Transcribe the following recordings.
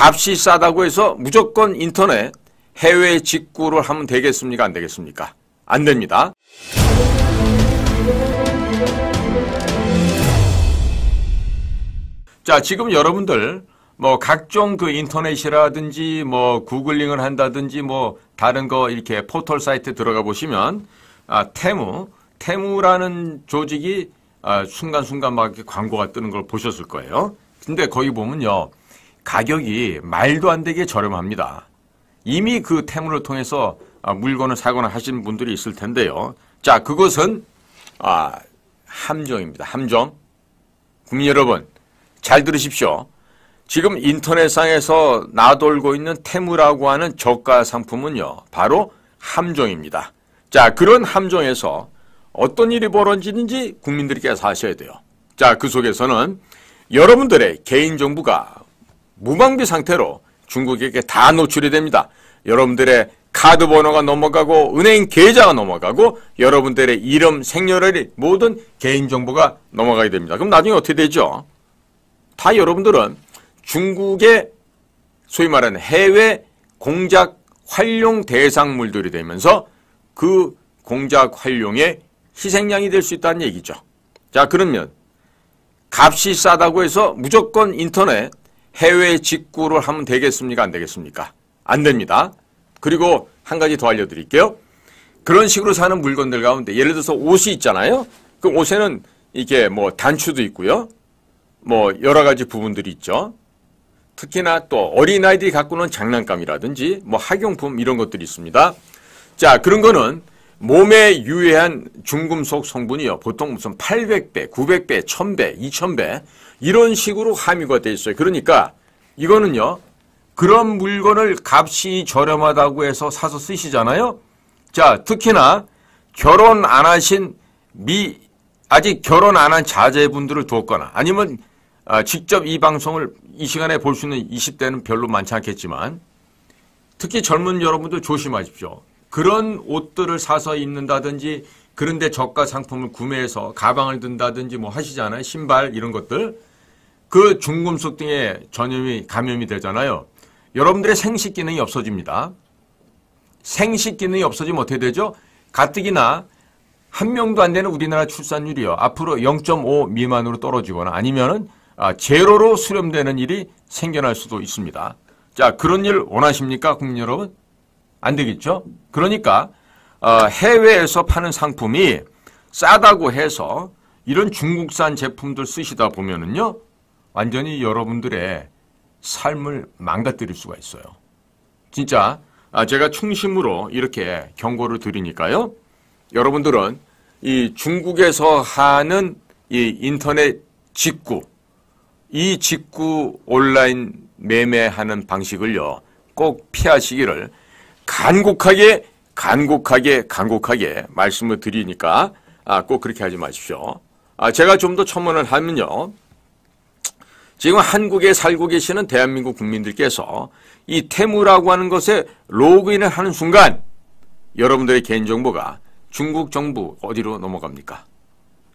값이 싸다고 해서 무조건 인터넷 해외 직구를 하면 되겠습니까? 안 되겠습니까? 안 됩니다. 자, 지금 여러분들 각종 인터넷이라든지 구글링을 한다든지 다른 거 이렇게 포털 사이트 들어가 보시면 테무라는 조직이 순간순간 막 이렇게 광고가 뜨는 걸 보셨을 거예요. 근데 거기 보면요, 가격이 말도 안 되게 저렴합니다. 이미 그 테무를 통해서 물건을 사거나 하시는 분들이 있을 텐데요. 자, 그것은 함정입니다. 함정. 국민 여러분, 잘 들으십시오. 지금 인터넷상에서 나돌고 있는 테무라고 하는 저가 상품은요, 바로 함정입니다. 자, 그런 함정에서 어떤 일이 벌어지는지 국민들께서 아셔야 돼요. 자, 그 속에서는 여러분들의 개인정보가 무방비 상태로 중국에게 다 노출이 됩니다. 여러분들의 카드 번호가 넘어가고 은행 계좌가 넘어가고 여러분들의 이름, 생년월일 모든 개인정보가 넘어가게 됩니다. 그럼 나중에 어떻게 되죠? 다 여러분들은 중국의 소위 말하는 해외 공작 활용 대상물들이 되면서 그 공작 활용의 희생양이 될 수 있다는 얘기죠. 자, 그러면 값이 싸다고 해서 무조건 인터넷 해외 직구를 하면 되겠습니까? 안 되겠습니까? 안 됩니다. 그리고 한 가지 더 알려드릴게요. 그런 식으로 사는 물건들 가운데 예를 들어서 옷이 있잖아요. 그 옷에는 이게 단추도 있고요. 여러 가지 부분들이 있죠. 특히나 또 어린아이들이 갖고 노는 장난감이라든지 학용품 이런 것들이 있습니다. 자, 그런 거는 몸에 유해한 중금속 성분이요, 보통 무슨 800배, 900배, 1000배, 2000배 이런 식으로 함유가 돼 있어요. 그러니까 이거는요, 그런 물건을 값이 저렴하다고 해서 사서 쓰시잖아요. 자, 특히나 결혼 안 하신 아직 결혼 안 한 자제분들을 두었거나 아니면 직접 이 방송을 이 시간에 볼 수 있는 20대는 별로 많지 않겠지만 특히 젊은 여러분들 조심하십시오. 그런 옷들을 사서 입는다든지 그런데 저가 상품을 구매해서 가방을 든다든지 하시잖아요. 신발 이런 것들. 그 중금속 등의 전염이 감염이 되잖아요. 여러분들의 생식 기능이 없어집니다. 생식 기능이 없어지면 어떻게 되죠? 가뜩이나 한 명도 안 되는 우리나라 출산율이요, 앞으로 0.5 미만으로 떨어지거나 아니면은 제로로 수렴되는 일이 생겨날 수도 있습니다. 자, 그런 일 원하십니까, 국민 여러분? 안 되겠죠? 그러니까 해외에서 파는 상품이 싸다고 해서 이런 중국산 제품들 쓰시다 보면은요, 완전히 여러분들의 삶을 망가뜨릴 수가 있어요. 진짜 제가 충심으로 이렇게 경고를 드리니까요, 여러분들은 이 중국에서 하는 이 인터넷 직구, 이 직구 온라인 매매하는 방식을요, 꼭 피하시기를 간곡하게 말씀을 드리니까 꼭 그렇게 하지 마십시오. 제가 좀 더 첨언을 하면요, 지금 한국에 살고 계시는 대한민국 국민들께서 이 테무라고 하는 것에 로그인을 하는 순간 여러분들의 개인정보가 중국 정부 어디로 넘어갑니까?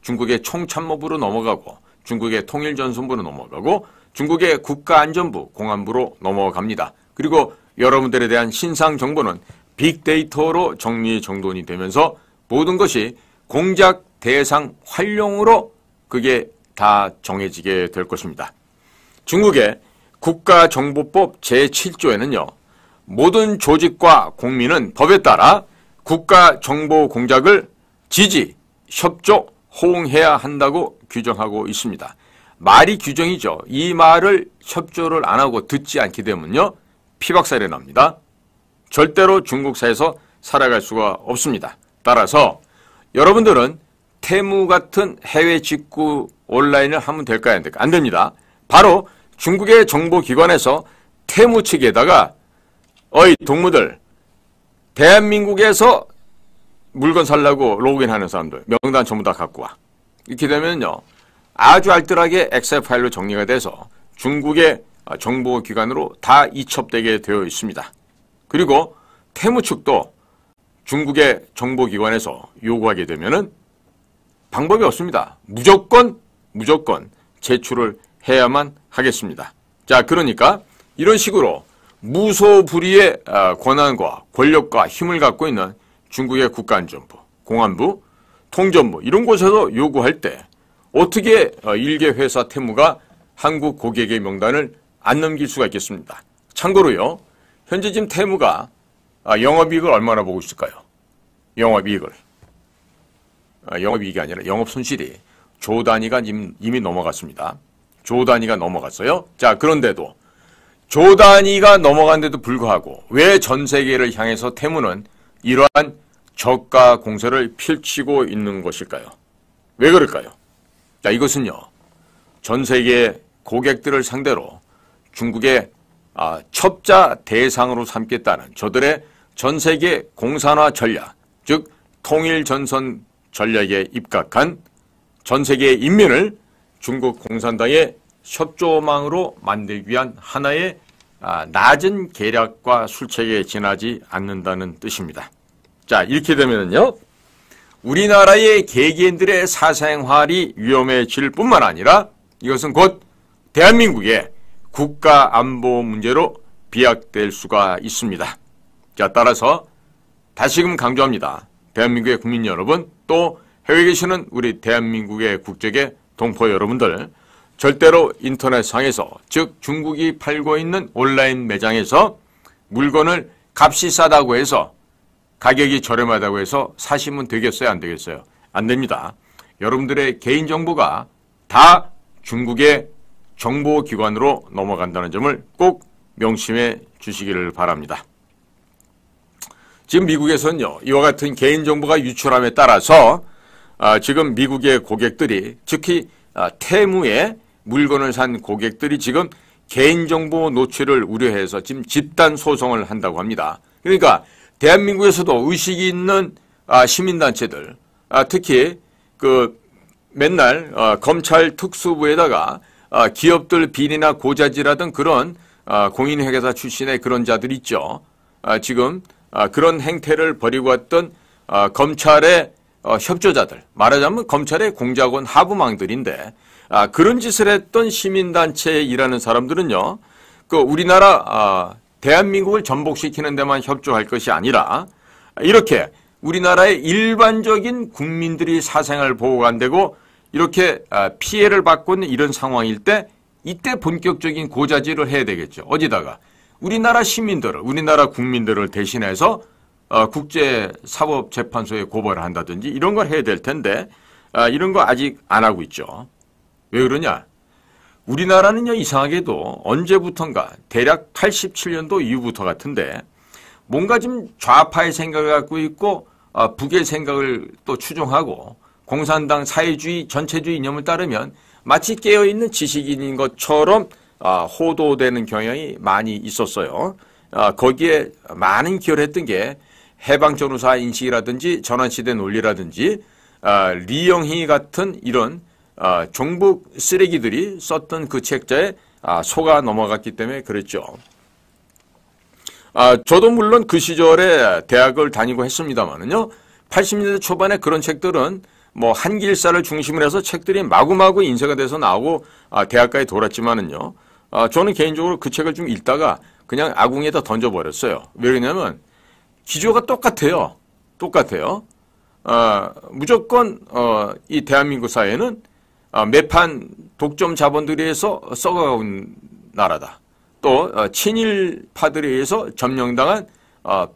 중국의 총참모부로 넘어가고 중국의 통일전선부로 넘어가고 중국의 국가안전부, 공안부로 넘어갑니다. 그리고 여러분들에 대한 신상 정보는 빅데이터로 정리정돈이 되면서 모든 것이 공작 대상 활용으로 그게 다 정해지게 될 것입니다. 중국의 국가정보법 제7조에는요, 모든 조직과 공민은 법에 따라 국가정보 공작을 지지, 협조, 호응해야 한다고 규정하고 있습니다. 말이 규정이죠. 이 말을 협조를 안 하고 듣지 않게 되면요, 피박살이 납니다. 절대로 중국사에서 살아갈 수가 없습니다. 따라서 여러분들은 테무 같은 해외 직구 온라인을 하면 될까요? 안 될까요? 안 됩니다. 바로 중국의 정보기관에서 테무 측에다가 어이 동무들, 대한민국에서 물건 살라고 로그인하는 사람들 명단 전부 다 갖고 와. 이렇게 되면요, 아주 알뜰하게 엑셀 파일로 정리가 돼서 중국의 정보기관으로 다 이첩되게 되어 있습니다. 그리고 테무 측도 중국의 정보기관에서 요구하게 되면은 방법이 없습니다. 무조건 제출을 해야만 하겠습니다. 자, 그러니까 이런 식으로 무소불위의 권한과 권력과 힘을 갖고 있는 중국의 국가안전부, 공안부, 통전부 이런 곳에서 요구할 때 어떻게 일개 회사 태무가 한국 고객의 명단을 안 넘길 수가 있겠습니까? 참고로요, 현재 지금 태무가 영업이익을 얼마나 보고 있을까요? 영업이익이 아니라 영업손실이 조 단위가 이미 넘어갔습니다. 조 단위가 넘어갔어요. 자, 그런데도 조 단위가 넘어간데도 불구하고 왜 전 세계를 향해서 태무는 이러한 저가 공세를 펼치고 있는 것일까요? 왜 그럴까요? 자, 이것은요, 전 세계 고객들을 상대로 중국의 첩자 대상으로 삼겠다는 저들의 전 세계 공산화 전략, 즉 통일전선 전략에 입각한 전 세계의 인민을 중국 공산당의 협조망으로 만들기 위한 하나의 낮은 계략과 술책에 지나지 않는다는 뜻입니다. 자, 이렇게 되면요, 우리나라의 개개인들의 사생활이 위험해질 뿐만 아니라 이것은 곧 대한민국의 국가 안보 문제로 비약될 수가 있습니다. 자, 따라서 다시금 강조합니다. 대한민국의 국민 여러분, 또 해외에 계시는 우리 대한민국의 국적의 동포 여러분들, 절대로 인터넷상에서, 즉 중국이 팔고 있는 온라인 매장에서 물건을 값이 싸다고 해서, 가격이 저렴하다고 해서 사시면 되겠어요, 안 되겠어요? 안 됩니다. 여러분들의 개인정보가 다 중국의 정보기관으로 넘어간다는 점을 꼭 명심해 주시기를 바랍니다. 지금 미국에서는요, 이와 같은 개인정보가 유출함에 따라서 지금 미국의 고객들이, 특히 테무에 물건을 산 고객들이 지금 개인정보 노출을 우려해서 지금 집단 소송을 한다고 합니다. 그러니까 대한민국에서도 의식이 있는 시민단체들, 특히 맨날 검찰 특수부에다가 기업들 비리나 고자질하던 그런 공인회계사 출신의 그런 자들 있죠. 지금 그런 행태를 벌이고 왔던 검찰의 협조자들, 말하자면 검찰의 공작원 하부망들인데, 그런 짓을 했던 시민단체에 일하는 사람들은요, 우리나라 대한민국을 전복시키는 데만 협조할 것이 아니라 이렇게 우리나라의 일반적인 국민들이 사생활 보호가 안 되고 이렇게 피해를 받고 있는 이런 상황일 때, 이때 본격적인 고자질을 해야 되겠죠. 어디다가 우리나라 시민들을, 우리나라 국민들을 대신해서 국제사법재판소에 고발을 한다든지 이런 걸 해야 될 텐데, 이런 거 아직 안 하고 있죠. 왜 그러냐? 우리나라는요, 이상하게도 언제부턴가 대략 87년도 이후부터 같은데 뭔가 좀 좌파의 생각을 갖고 있고 북의 생각을 또 추종하고 공산당 사회주의 전체주의 이념을 따르면 마치 깨어있는 지식인인 것처럼 호도되는 경향이 많이 있었어요. 거기에 많은 기여를 했던 게 해방전후사 인식이라든지 전환시대 논리라든지 리영희 같은 이런 종북 쓰레기들이 썼던 그 책자에 속아 넘어갔기 때문에 그랬죠. 저도 물론 그 시절에 대학을 다니고 했습니다만은요, 80년대 초반에 그런 책들은 뭐 한길사를 중심으로 해서 책들이 마구마구 인쇄가 돼서 나오고 대학가에 돌았지만은요, 저는 개인적으로 그 책을 좀 읽다가 그냥 아궁이에다 던져버렸어요. 왜 그러냐면 기조가 똑같아요. 무조건 이 대한민국 사회는 매판 독점 자본들에 의해서 썩어가온 나라다. 또 친일파들에 의해서 점령당한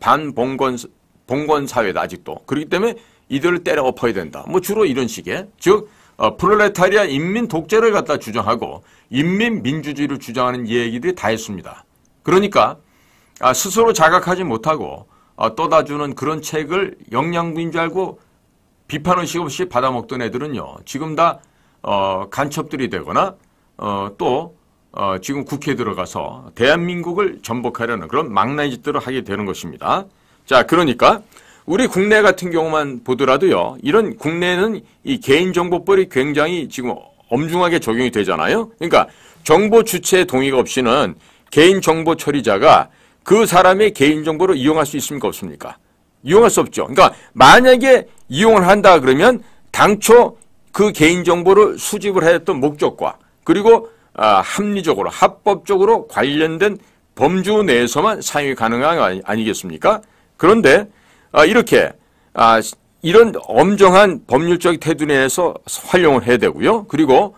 반봉건 사회다, 아직도. 그렇기 때문에 이들을 때려 엎어야 된다. 뭐 주로 이런 식의, 즉 프롤레타리아 인민 독재를 갖다 주장하고 인민 민주주의를 주장하는 얘기들이 다 했습니다. 그러니까 스스로 자각하지 못하고 떠다주는 그런 책을 영양분인 줄 알고 비판의식 없이 받아먹던 애들은요, 지금 다 간첩들이 되거나 또 지금 국회에 들어가서 대한민국을 전복하려는 그런 망나니 짓들을 하게 되는 것입니다. 자, 그러니까 우리 국내 같은 경우만 보더라도요, 이런 국내는 이 개인정보법이 굉장히 지금 엄중하게 적용이 되잖아요. 그러니까 정보 주체의 동의가 없이는 개인정보 처리자가 그 사람의 개인정보를 이용할 수 있습니까, 없습니까? 이용할 수 없죠. 그러니까 만약에 이용을 한다 그러면 당초 그 개인정보를 수집을 했던 목적과 그리고 합리적으로 합법적으로 관련된 범주 내에서만 사용이 가능한 거 아니겠습니까? 그런데 이렇게 이런 엄정한 법률적 테두리 내에서 활용을 해야 되고요. 그리고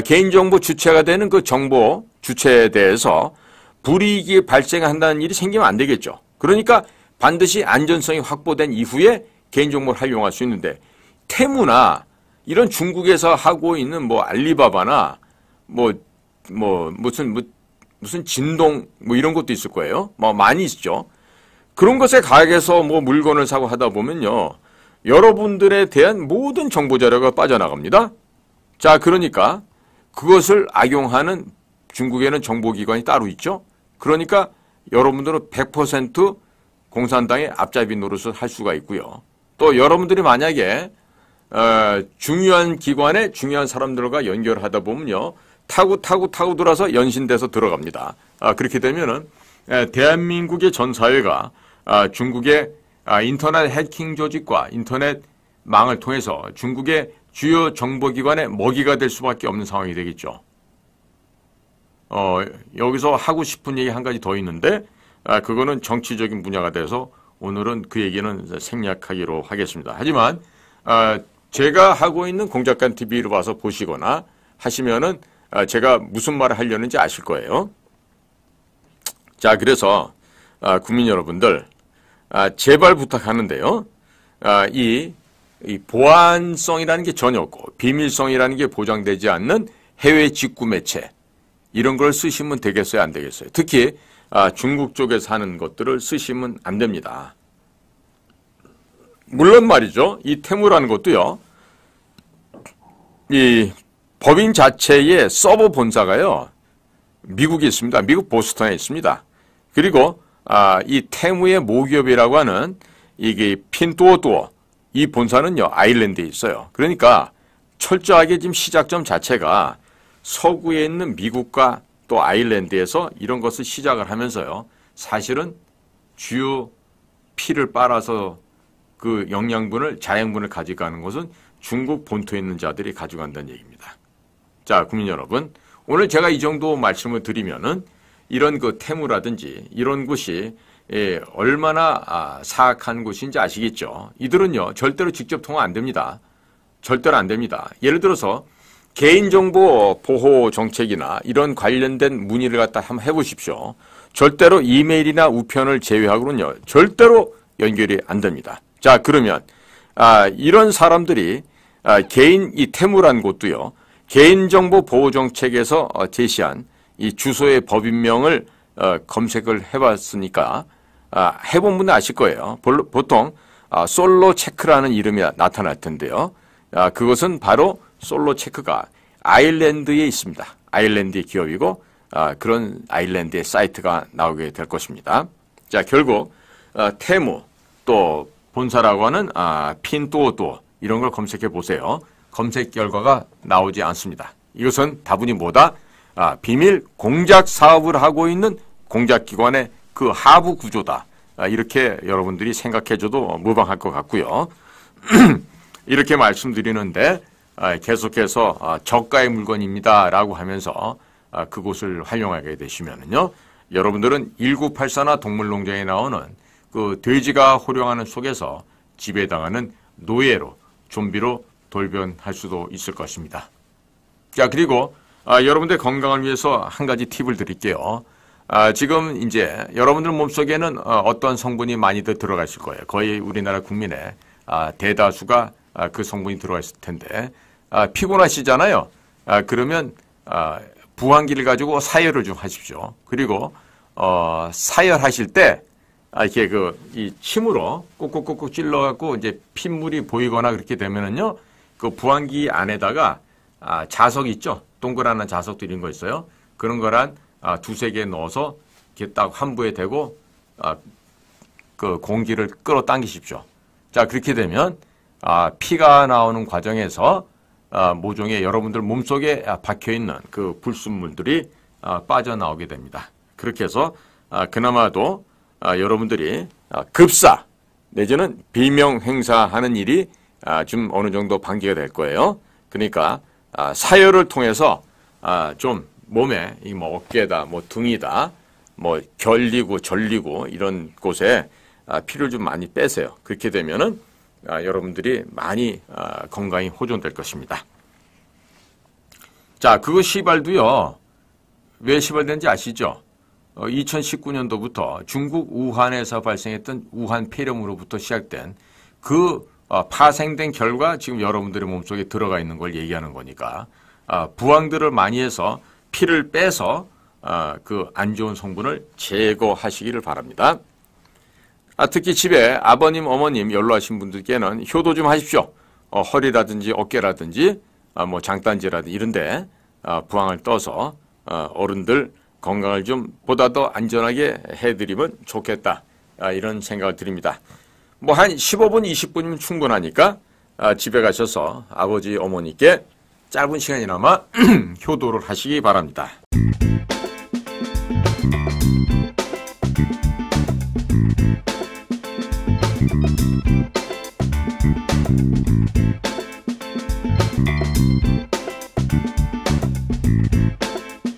개인정보 주체가 되는 그 정보 주체에 대해서 불이익이 발생한다는 일이 생기면 안 되겠죠. 그러니까 반드시 안전성이 확보된 이후에 개인정보를 활용할 수 있는데, 테무나 이런 중국에서 하고 있는 뭐 알리바바나 무슨 진동 이런 것도 있을 거예요. 많이 있죠. 그런 것에 가격에서 물건을 사고 하다 보면요, 여러분들에 대한 모든 정보 자료가 빠져나갑니다. 자, 그러니까 그것을 악용하는 중국에는 정보기관이 따로 있죠. 그러니까 여러분들은 100% 공산당의 앞잡이 노릇을 할 수가 있고요. 또 여러분들이 만약에 중요한 기관에 중요한 사람들과 연결하다 보면요, 타고 돌아서 연신돼서 들어갑니다. 그렇게 되면은 대한민국의 전 사회가 중국의 인터넷 해킹 조직과 인터넷 망을 통해서 중국의 주요 정보기관의 먹이가 될 수밖에 없는 상황이 되겠죠. 여기서 하고 싶은 얘기 한 가지 더 있는데, 그거는 정치적인 분야가 돼서 오늘은 그 얘기는 생략하기로 하겠습니다. 하지만 제가 하고 있는 공작관 TV를 봐서 보시거나 하시면은 제가 무슨 말을 하려는지 아실 거예요. 자, 그래서 국민 여러분들, 제발 부탁하는데요. 이 보안성이라는 게 전혀 없고 비밀성이라는 게 보장되지 않는 해외 직구 매체, 이런 걸 쓰시면 되겠어요, 안 되겠어요? 특히 중국 쪽에서 하는 것들을 쓰시면 안 됩니다. 물론 말이죠, 이 테무라는 것도요, 이 법인 자체의 서버 본사가요, 미국에 있습니다. 미국 보스턴에 있습니다. 그리고 이 테무의 모기업이라고 하는 이게 핀뚜오뚜오, 이 본사는요, 아일랜드에 있어요. 그러니까 철저하게 지금 시작점 자체가 서구에 있는 미국과 또 아일랜드에서 이런 것을 시작을 하면서요, 사실은 주요 피를 빨아서 그 영양분을, 자양분을 가져가는 것은 중국 본토에 있는 자들이 가져간다는 얘기입니다. 자, 국민 여러분, 오늘 제가 이 정도 말씀을 드리면은 이런 그 테무라든지 이런 곳이 얼마나 사악한 곳인지 아시겠죠? 이들은요, 절대로 직접 통화 안 됩니다. 절대로 안 됩니다. 예를 들어서 개인정보 보호 정책이나 이런 관련된 문의를 갖다 한번 해보십시오. 절대로 이메일이나 우편을 제외하고는요, 절대로 연결이 안 됩니다. 자, 그러면 이런 사람들이 개인 이 테무란 곳도요, 개인정보 보호 정책에서 제시한 이 주소의 법인명을 검색을 해봤으니까 해본 분은 아실 거예요. 보통 솔로 체크라는 이름이 나타날 텐데요. 그것은 바로 솔로 체크가 아일랜드에 있습니다. 아일랜드의 기업이고 그런 아일랜드의 사이트가 나오게 될 것입니다. 자, 결국 테무 또 본사라고 하는 핀뚜오뚜오 이런 걸 검색해 보세요. 검색 결과가 나오지 않습니다. 이것은 다분히 뭐다? 비밀 공작 사업을 하고 있는 공작기관의 그 하부 구조다. 이렇게 여러분들이 생각해줘도 무방할 것 같고요. 이렇게 말씀드리는데 계속해서 저가의 물건입니다 라고 하면서 그곳을 활용하게 되시면은요, 여러분들은 1984나 동물농장에 나오는 그 돼지가 호령하는 속에서 지배당하는 노예로, 좀비로 돌변할 수도 있을 것입니다. 자, 그리고 여러분들 건강을 위해서 한 가지 팁을 드릴게요. 지금 이제 여러분들 몸속에는 어떤 성분이 많이들 들어가 있을 거예요. 거의 우리나라 국민의 대다수가 그 성분이 들어가 있을 텐데, 피곤하시잖아요. 그러면 부항기를 가지고 사열을 좀 하십시오. 그리고 사열하실 때 이렇게 이 침으로 꾹꾹꾹꾹 찔러갖고 이제 핏물이 보이거나 그렇게 되면은요, 그 부항기 안에다가 자석 있죠? 동그란 자석도 이런 거 있어요. 그런 거란 두세 개 넣어서 이렇게 딱 환부에 대고 그 공기를 끌어당기십시오. 자, 그렇게 되면 피가 나오는 과정에서 모종의 여러분들 몸속에 박혀있는 그 불순물들이 빠져나오게 됩니다. 그렇게 해서 그나마도 여러분들이 급사 내지는 비명 행사하는 일이 좀 어느 정도 방지가 될 거예요. 그러니까 사열을 통해서 좀 몸에 뭐 어깨다, 뭐 등이다, 뭐 결리고 절리고 이런 곳에 피를 좀 많이 빼세요. 그렇게 되면은 여러분들이 많이 건강이 호전될 것입니다. 자, 그거 시발도요. 왜 시발된지 아시죠? 2019년도부터 중국 우한에서 발생했던 우한 폐렴으로부터 시작된 그 파생된 결과 지금 여러분들의 몸속에 들어가 있는 걸 얘기하는 거니까 부항들을 많이 해서 피를 빼서 그 안 좋은 성분을 제거하시기를 바랍니다. 특히 집에 아버님, 어머님 연로하신 분들께는 효도 좀 하십시오. 허리라든지 어깨라든지 뭐 장단지라든지 이런데 부항을 떠서 어른들 건강을 좀 보다 더 안전하게 해드리면 좋겠다. 이런 생각을 드립니다. 뭐 한 15분, 20분이면 충분하니까 집에 가셔서 아버지, 어머니께 짧은 시간이나마 효도를 하시기 바랍니다.